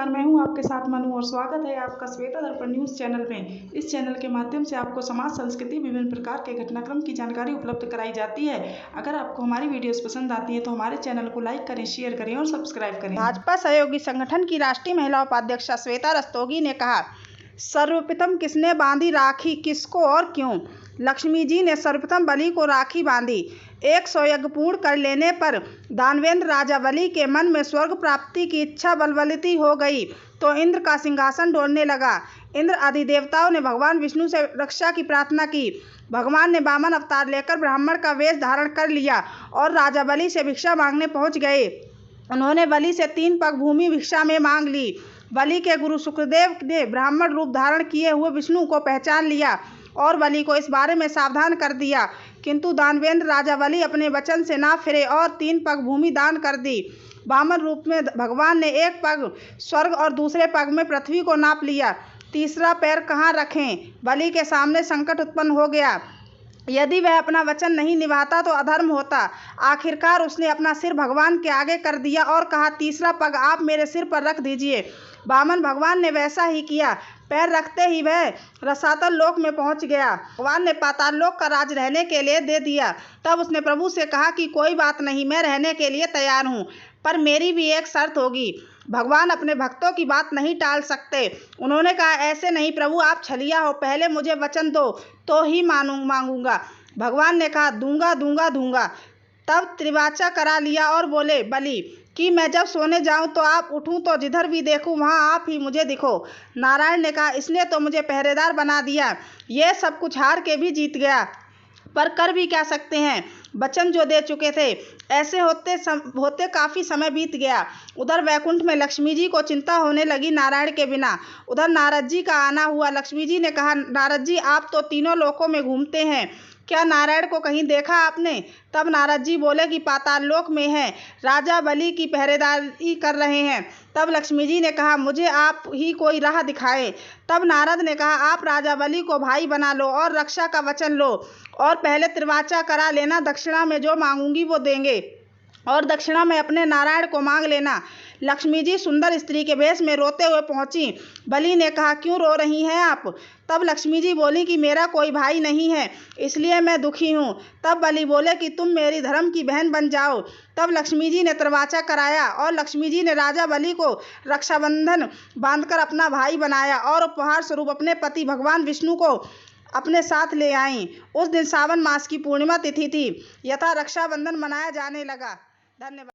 नमस्कार, मैं हूं आपके साथ मनु और स्वागत है आपका श्वेता दर्पण न्यूज़ चैनल में। इस चैनल के माध्यम से आपको समाज, संस्कृति, विभिन्न प्रकार के घटनाक्रम की जानकारी उपलब्ध कराई जाती है। अगर आपको हमारी वीडियोस पसंद आती है तो हमारे चैनल को लाइक करें, शेयर करें और सब्सक्राइब करें। भाजपा सहयोगी संगठन की राष्ट्रीय महिला उपाध्यक्ष श्वेता रस्तोगी ने कहा, सर्वप्रथम किसने बांधी राखी, किसको और क्यों? लक्ष्मी जी ने सर्वप्रथम बलि को राखी बांधी। 100 यज्ञ पूर्ण कर लेने पर दानवेंद्र राजा बलि के मन में स्वर्ग प्राप्ति की इच्छा बलवती हो गई तो इंद्र का सिंहासन डोलने लगा। इंद्र आदि देवताओं ने भगवान विष्णु से रक्षा की प्रार्थना की। भगवान ने वामन अवतार लेकर ब्राह्मण का वेश धारण कर लिया और राजा बलि से भिक्षा मांगने पहुंच गए। उन्होंने बलि से 3 पग भूमि भिक्षा में मांग ली। बलि के गुरु शुक्रदेव ने ब्राह्मण रूप धारण किए हुए विष्णु को पहचान लिया और बलि को इस बारे में सावधान कर दिया, किंतु दानवेंद्र राजा बलि अपने वचन से ना फिरे और 3 पग भूमि दान कर दी। वामन रूप में भगवान ने 1 पग स्वर्ग और दूसरे पग में पृथ्वी को नाप लिया। तीसरा पैर कहाँ रखें? बलि के सामने संकट उत्पन्न हो गया। यदि वह अपना वचन नहीं निभाता तो अधर्म होता। आखिरकार उसने अपना सिर भगवान के आगे कर दिया और कहा, तीसरा पग आप मेरे सिर पर रख दीजिए। वामन भगवान ने वैसा ही किया। पैर रखते ही वह रसातल लोक में पहुंच गया। भगवान ने पाताल लोक का राज रहने के लिए दे दिया। तब उसने प्रभु से कहा कि कोई बात नहीं, मैं रहने के लिए तैयार हूँ, पर मेरी भी एक शर्त होगी। भगवान अपने भक्तों की बात नहीं टाल सकते। उन्होंने कहा, ऐसे नहीं प्रभु, आप छलिया हो, पहले मुझे वचन दो तो ही मांगूंगा। भगवान ने कहा, दूंगा। तब त्रिवाचा करा लिया और बोले बलि कि मैं जब सोने जाऊं तो आप उठूं तो जिधर भी देखूं वहां आप ही मुझे दिखो। नारायण ने कहा, इसने तो मुझे पहरेदार बना दिया, ये सब कुछ हार के भी जीत गया, पर कर भी क्या सकते हैं, वचन जो दे चुके थे। ऐसे होते काफ़ी समय बीत गया। उधर वैकुंठ में लक्ष्मी जी को चिंता होने लगी नारायण के बिना। उधर नारद जी का आना हुआ। लक्ष्मी जी ने कहा, नारद जी आप तो तीनों लोकों में घूमते हैं, क्या नारायण को कहीं देखा आपने? तब नारद जी बोले कि पाताल लोक में है, राजा बलि की पहरेदारी कर रहे हैं। तब लक्ष्मी जी ने कहा, मुझे आप ही कोई राह दिखाएं। तब नारद ने कहा, आप राजा बलि को भाई बना लो और रक्षा का वचन लो और पहले त्रिवाचा करा लेना। दक्षिणा में जो मांगूंगी वो देंगे और दक्षिणा में अपने नारायण को मांग लेना। लक्ष्मी जी सुंदर स्त्री के भेष में रोते हुए पहुंची। बलि ने कहा, क्यों रो रही हैं आप? तब लक्ष्मी जी बोली कि मेरा कोई भाई नहीं है, इसलिए मैं दुखी हूँ। तब बलि बोले कि तुम मेरी धर्म की बहन बन जाओ। तब लक्ष्मी जी ने त्रिवाचा कराया और लक्ष्मी जी ने राजा बलि को रक्षाबंधन बांधकर अपना भाई बनाया और उपहार स्वरूप अपने पति भगवान विष्णु को अपने साथ ले आईं। उस दिन सावन मास की पूर्णिमा तिथि थी। यथा रक्षाबंधन मनाया जाने लगा। धन्यवाद।